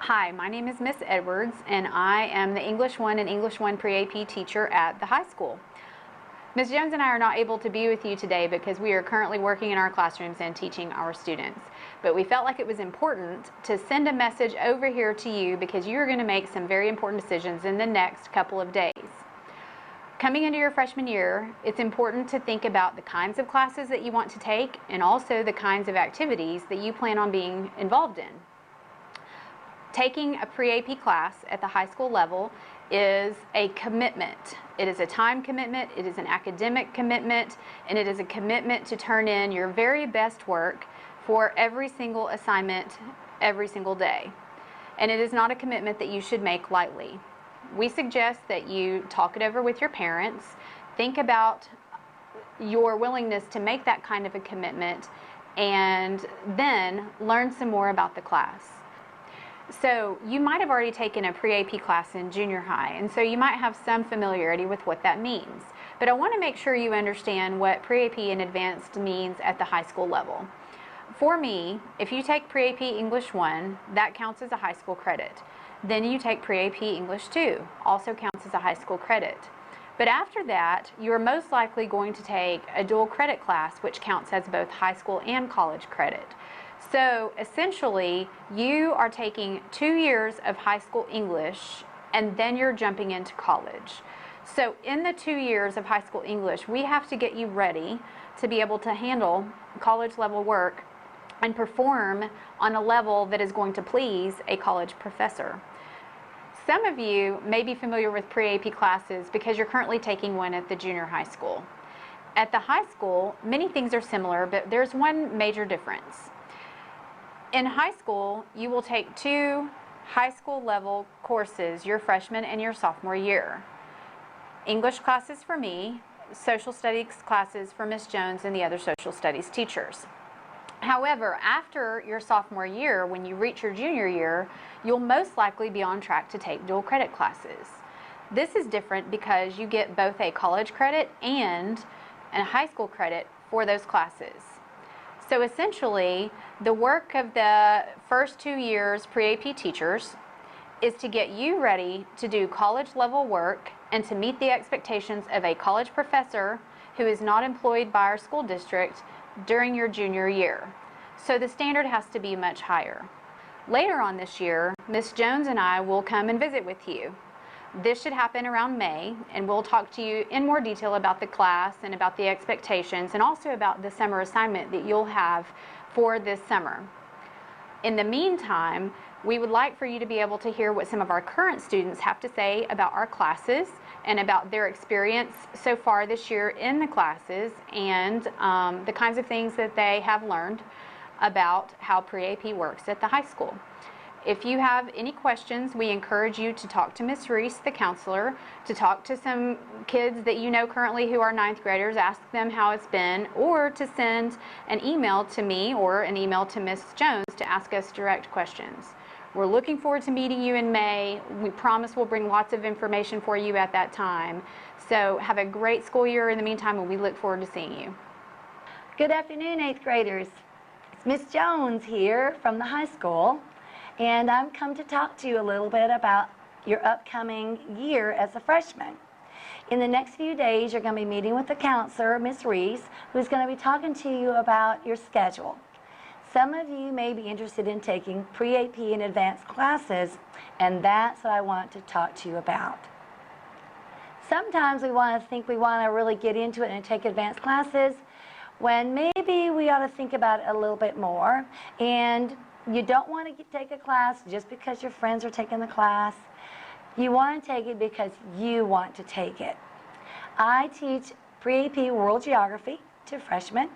Hi, my name is Miss Edwards, and I am the English 1 and English 1 pre-AP teacher at the high school. Ms. Jones and I are not able to be with you today because we are currently working in our classrooms and teaching our students. But we felt like it was important to send a message over here to you because you are going to make some very important decisions in the next couple of days. Coming into your freshman year, it's important to think about the kinds of classes that you want to take and also the kinds of activities that you plan on being involved in. Taking a pre-AP class at the high school level is a commitment. It is a time commitment, it is an academic commitment, and it is a commitment to turn in your very best work for every single assignment every single day. And it is not a commitment that you should make lightly. We suggest that you talk it over with your parents, think about your willingness to make that kind of a commitment, and then learn some more about the class. So you might have already taken a pre-AP class in junior high, and so you might have some familiarity with what that means. But I want to make sure you understand what pre-AP and advanced means at the high school level. For me, if you take pre-AP English 1, that counts as a high school credit. Then you take pre-AP English 2, also counts as a high school credit. But after that, you are most likely going to take a dual credit class, which counts as both high school and college credit. So essentially, you are taking 2 years of high school English and then you're jumping into college. So in the 2 years of high school English, we have to get you ready to be able to handle college level work and perform on a level that is going to please a college professor. Some of you may be familiar with pre-AP classes because you're currently taking one at the junior high school. At the high school, many things are similar, but there's one major difference. In high school, you will take 2 high school level courses your freshman and your sophomore year. English classes for me, social studies classes for Miss Jones and the other social studies teachers. However, after your sophomore year, when you reach your junior year, you'll most likely be on track to take dual credit classes. This is different because you get both a college credit and a high school credit for those classes. So essentially, the work of the first 2 years pre-AP teachers is to get you ready to do college level work and to meet the expectations of a college professor who is not employed by our school district during your junior year. So the standard has to be much higher. Later on this year, Miss Jones and I will come and visit with you. This should happen around May, and we'll talk to you in more detail about the class and about the expectations and also about the summer assignment that you'll have for this summer. In the meantime, we would like for you to be able to hear what some of our current students have to say about our classes and about their experience so far this year in the classes and the kinds of things that they have learned about how pre-AP works at the high school. If you have any questions, we encourage you to talk to Ms. Reese, the counselor, to talk to some kids that you know currently who are 9th graders, ask them how it's been, or to send an email to me or an email to Ms. Jones to ask us direct questions. We're looking forward to meeting you in May. We promise we'll bring lots of information for you at that time. So have a great school year in the meantime, and we look forward to seeing you. Good afternoon, 8th graders. It's Miss Jones here from the high school, and I'm come to talk to you a little bit about your upcoming year as a freshman. In the next few days, you're going to be meeting with the counselor, Miss Reese, who's going to be talking to you about your schedule. Some of you may be interested in taking pre-AP and advanced classes, and that's what I want to talk to you about. Sometimes we want to really get into it and take advanced classes when maybe we ought to think about it a little bit more. And you don't want to take a class just because your friends are taking the class. You want to take it because you want to take it. I teach pre-AP World Geography to freshmen.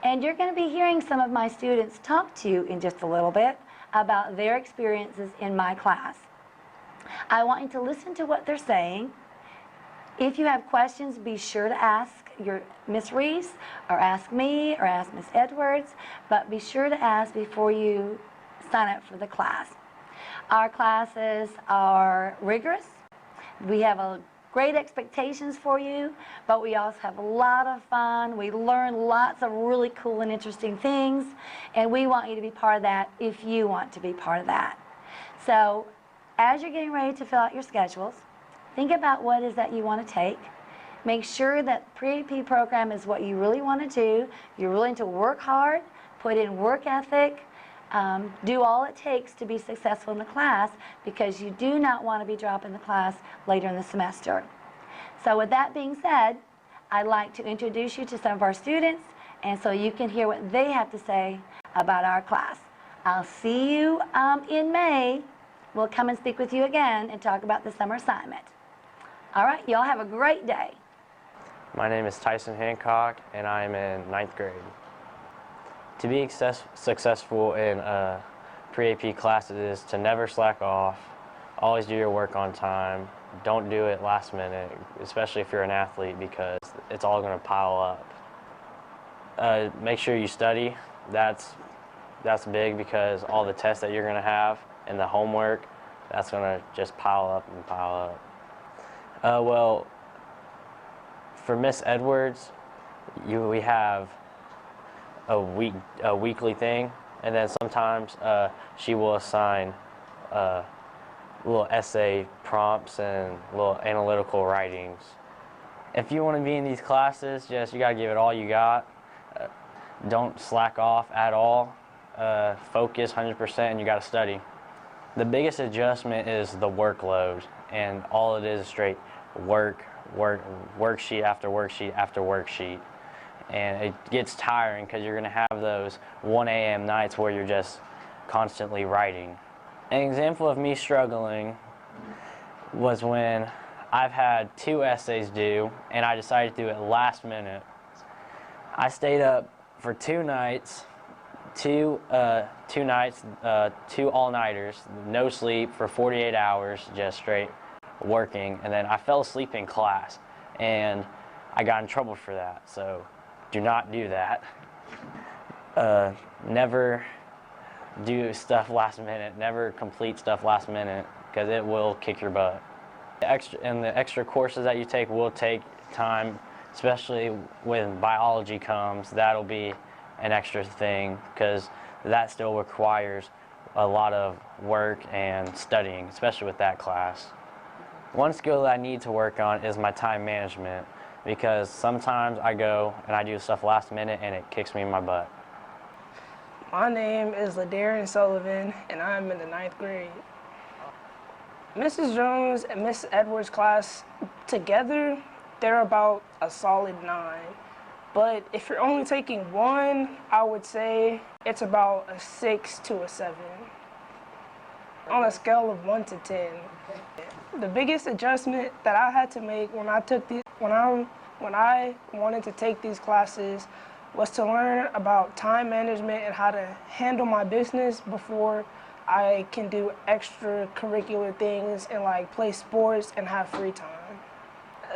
And you're going to be hearing some of my students talk to you in just a little bit about their experiences in my class. I want you to listen to what they're saying. If you have questions, be sure to ask your Miss Reese or ask me or ask Miss Edwards, but be sure to ask before you sign up for the class. Our classes are rigorous. We have great expectations for you, but we also have a lot of fun. We learn lots of really cool and interesting things, and we want you to be part of that if you want to be part of that. So as you're getting ready to fill out your schedules, think about what it is that you want to take. Make sure that PreAP program is what you really want to do. You're willing to work hard, put in work ethic, do all it takes to be successful in the class, because you do not want to be dropping the class later in the semester. So with that being said, I'd like to introduce you to some of our students, and so you can hear what they have to say about our class. I'll see you in May. We'll come and speak with you again and talk about the summer assignment. All right, y'all have a great day. My name is Tyson Hancock, and I am in 9th grade. To be successful in pre-AP classes is to never slack off, always do your work on time, don't do it last minute, especially if you're an athlete, because it's all going to pile up. Make sure you study. That's big, because all the tests that you're going to have and the homework, that's going to just pile up and pile up. Well, for Miss Edwards, we have a weekly thing, and then sometimes she will assign little essay prompts and little analytical writings. If you want to be in these classes, you gotta give it all you got. Don't slack off at all. Focus 100%, and you gotta study. The biggest adjustment is the workload, and all it is straight worksheet after worksheet after worksheet. And it gets tiring, because you're going to have those 1 a.m. nights where you're just constantly writing. An example of me struggling was when I've had 2 essays due, and I decided to do it last minute. I stayed up for 2 nights, 2 all-nighters, no sleep for 48 hours, just straight working, and then I fell asleep in class, and I got in trouble for that. So do not do that. Never do stuff last minute. Never complete stuff last minute, because it will kick your butt. The extra courses that you take will take time, especially when biology comes. That'll be an extra thing, because that still requires a lot of work and studying, especially with that class. One skill that I need to work on is my time management, because sometimes I go and I do stuff last minute and it kicks me in my butt. My name is Ladarian Sullivan, and I'm in the 9th grade. Mrs. Jones and Miss Edwards' class together, they're about a solid 9. But if you're only taking one, I would say it's about a 6 to a 7. On a scale of 1 to 10. The biggest adjustment that I had to make when I wanted to take these classes was to learn about time management and how to handle my business before I can do extracurricular things and like play sports and have free time.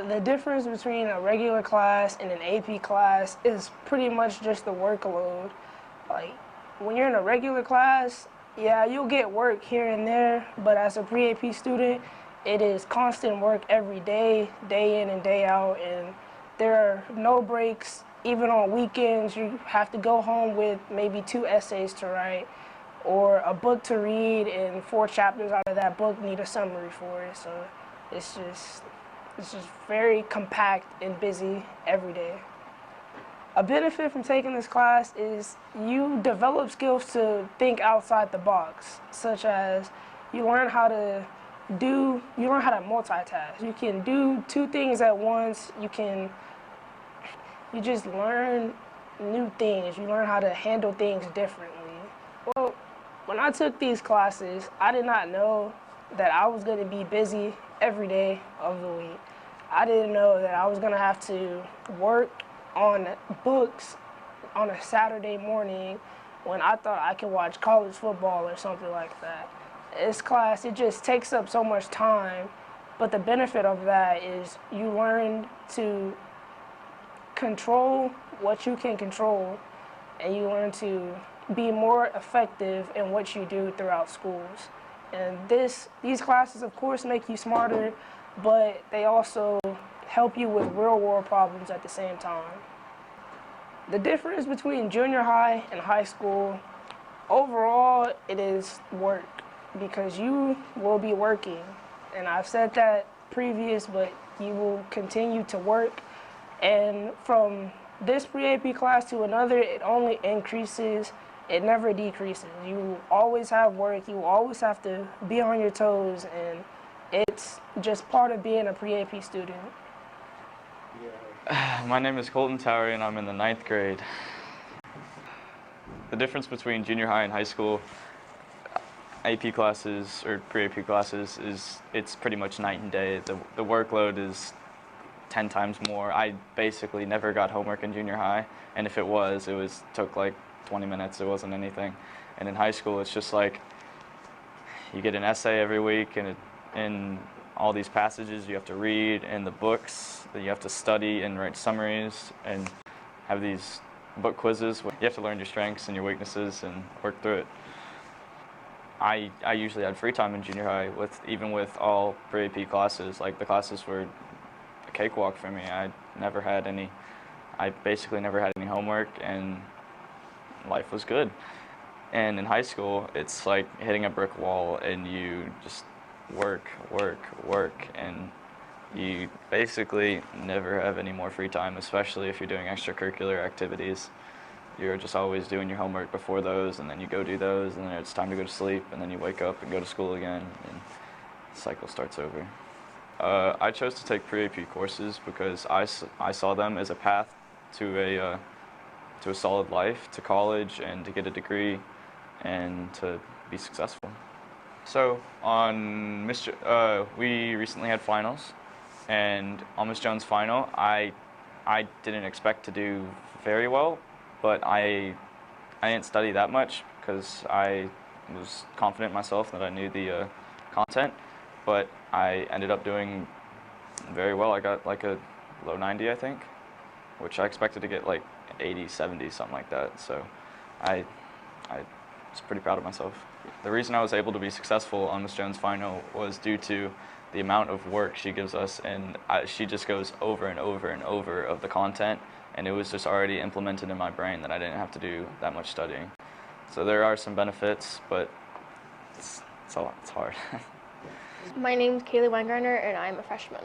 The difference between a regular class and an AP class is pretty much just the workload. Like, when you're in a regular class, yeah, you'll get work here and there, but as a pre-AP student, it is constant work every day, day in and day out, and there are no breaks. Even on weekends, you have to go home with maybe 2 essays to write or a book to read, and 4 chapters out of that book need a summary for it. So it's just very compact and busy every day. A benefit from taking this class is you develop skills to think outside the box, such as you learn how to multitask. You can do 2 things at once. You just learn new things. You learn how to handle things differently. Well, when I took these classes, I did not know that I was going to be busy every day of the week. I didn't know that I was going to have to work on books on a Saturday morning when I thought I could watch college football or something like that. This class, it just takes up so much time, but the benefit of that is you learn to control what you can control, and you learn to be more effective in what you do throughout schools. And these classes, of course, make you smarter, but they also help you with real-world problems at the same time. The difference between junior high and high school, overall, it is work. because you will be working. And I've said that previous, but you will continue to work. And from this pre-AP class to another, it only increases, it never decreases. You will always have work, you will always have to be on your toes, and it's just part of being a pre-AP student. My name is Colton Towery and I'm in the 9th grade. The difference between junior high and high school AP classes or pre-AP classes is it's pretty much night and day. The workload is 10 times more. I basically never got homework in junior high, and if it was took like 20 minutes. It wasn't anything. And in high school, it's just like you get an essay every week, and in all these passages you have to read, and the books that you have to study and write summaries and have these book quizzes. You have to learn your strengths and your weaknesses and work through it. I usually had free time in junior high, even with all pre-AP classes. Like, the classes were a cakewalk for me. I basically never had any homework, and life was good. And in high school, it's like hitting a brick wall, and you just work, and you basically never have any more free time, especially if you're doing extracurricular activities. You're just always doing your homework before those, and then you go do those, and then it's time to go to sleep, and then you wake up and go to school again, and the cycle starts over. I chose to take pre-AP courses because I saw them as a path to a solid life, to college, and to get a degree, and to be successful. So we recently had finals, and on Miss Jones' final, I didn't expect to do very well, but I didn't study that much because I was confident in myself that I knew the content, but I ended up doing very well. I got like a low 90, I think, which I expected to get like 80, 70, something like that. So I was pretty proud of myself. The reason I was able to be successful on Miss Jones' final was due to the amount of work she gives us, and she just goes over and over and over of the content, and it was just already implemented in my brain that I didn't have to do that much studying. So there are some benefits, but it's hard. My name's Kaylee Weingartner, and I'm a freshman.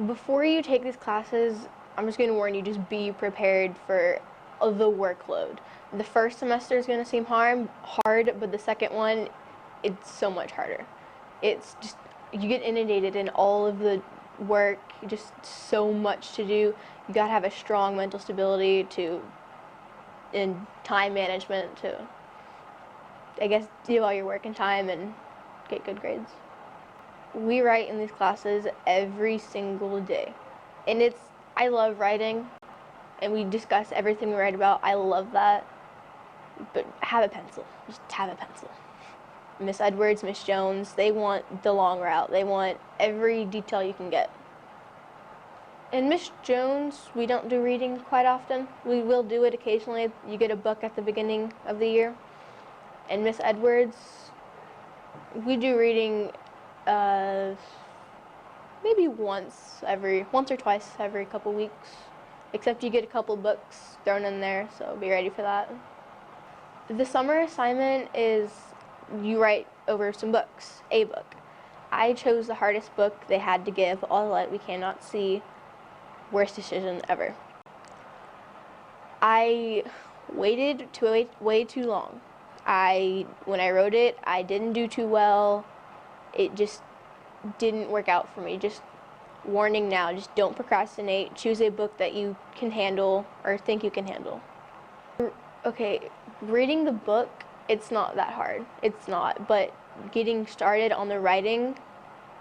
Before you take these classes, I'm just going to warn you, just be prepared for the workload. The first semester is going to seem hard, but the second one, it's so much harder. It's just, you get inundated in all of the work, just so much to do. You got to have a strong mental stability in time management to, I guess, do all your work in time and get good grades. We write in these classes every single day. And I love writing, and we discuss everything we write about. I love that. But have a pencil. Just have a pencil. Miss Edwards, Miss Jones, they want the long route. They want every detail you can get. In Miss Jones, we don't do reading quite often. We will do it occasionally. You get a book at the beginning of the year. And Miss Edwards, we do reading maybe once or twice every couple weeks. Except you get a couple books thrown in there, so be ready for that. The summer assignment is you write over some books, a book. I chose the hardest book they had to give, All the Light We Cannot See. Worst decision ever. I waited way too long. When I wrote it, I didn't do too well. It just didn't work out for me. Just warning now, just don't procrastinate. Choose a book that you can handle or think you can handle. Okay, reading the book, it's not that hard. It's not, but getting started on the writing,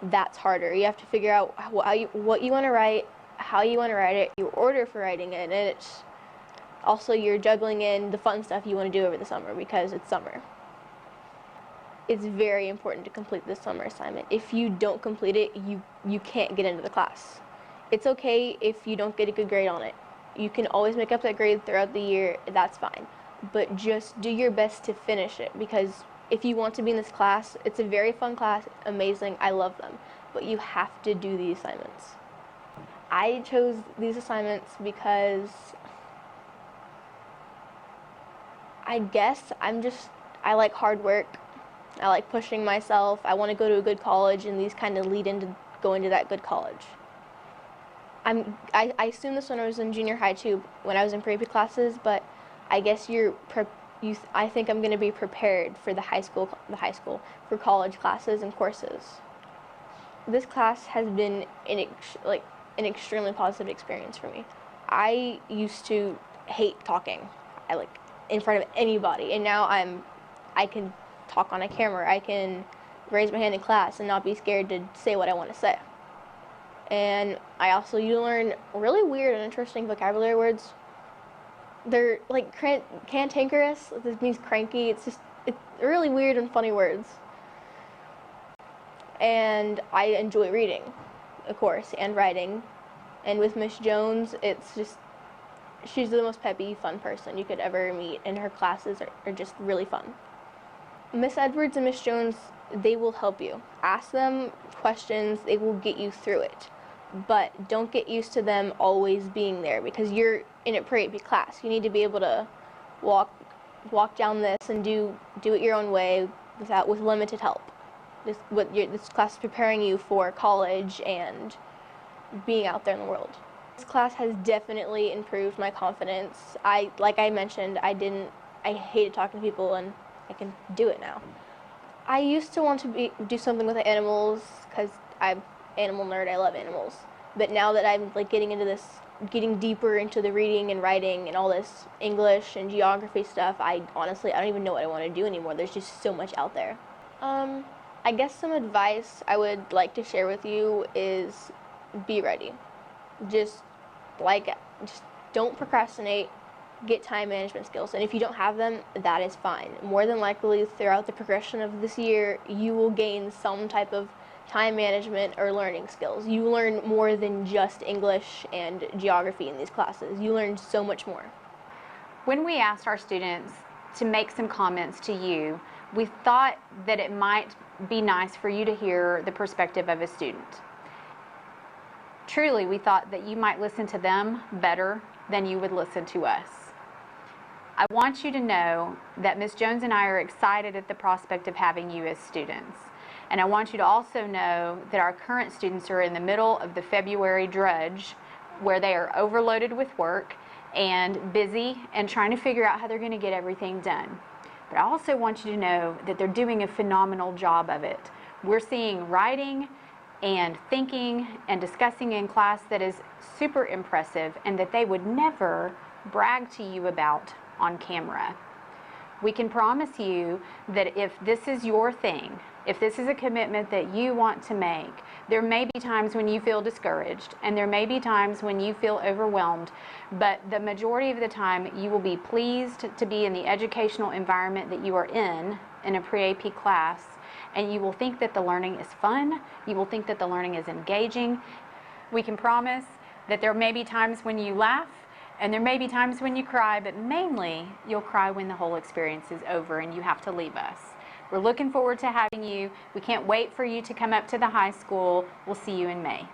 that's harder. You have to figure out what you want to write, how you want to write it, your order for writing it, and it's also you're juggling in the fun stuff you want to do over the summer because it's summer. It's very important to complete this summer assignment. If you don't complete it, you can't get into the class. It's okay if you don't get a good grade on it. You can always make up that grade throughout the year, that's fine. But just do your best to finish it, because if you want to be in this class, it's a very fun class, amazing, I love them. But you have to do the assignments. I chose these assignments because I guess I I like hard work. I like pushing myself. I want to go to a good college, and these kind of lead into going to that good college. I assumed this when I was in junior high too, when I was in PreAP classes, but I guess I think I'm going to be prepared for the high school, for college classes and courses. This class has been an extremely positive experience for me. I used to hate talking, in front of anybody, and now I can talk on a camera. I can raise my hand in class and not be scared to say what I want to say. And you learn really weird and interesting vocabulary words. They're like cantankerous. This means cranky. It's really weird and funny words. And I enjoy reading, of course, and writing. And with Miss Jones, she's the most peppy, fun person you could ever meet, and her classes are just really fun. Miss Edwards and Miss Jones, they will help you. Ask them questions, they will get you through it. But don't get used to them always being there, because you're in a PreAP class. You need to be able to walk down this and do it your own way with limited help. This class is preparing you for college and being out there in the world. This class has definitely improved my confidence. Like I mentioned, I hated talking to people, and I can do it now. I used to want to do something with the animals, because I'm an animal nerd. I love animals. But now that I'm getting deeper into the reading and writing and all this English and geography stuff, I don't even know what I want to do anymore. There's just so much out there. I guess some advice I would like to share with you is be ready. Just don't procrastinate. Get time management skills, and if you don't have them, that is fine. More than likely, throughout the progression of this year, you will gain some type of time management or learning skills. You learn more than just English and geography in these classes. You learn so much more. When we asked our students to make some comments to you, we thought that it might be nice for you to hear the perspective of a student. Truly, we thought that you might listen to them better than you would listen to us. I want you to know that Ms. Jones and I are excited at the prospect of having you as students. And I want you to also know that our current students are in the middle of the February drudge, where they are overloaded with work and busy and trying to figure out how they're going to get everything done. But I also want you to know that they're doing a phenomenal job of it. We're seeing writing and thinking and discussing in class that is super impressive, and that they would never brag to you about on camera. We can promise you that if this is your thing, if this is a commitment that you want to make, there may be times when you feel discouraged, and there may be times when you feel overwhelmed, but the majority of the time you will be pleased to be in the educational environment that you are in a PreAP class, and you will think that the learning is fun, you will think that the learning is engaging. We can promise that there may be times when you laugh, and there may be times when you cry, but mainly you'll cry when the whole experience is over and you have to leave us. We're looking forward to having you. We can't wait for you to come up to the high school. We'll see you in May.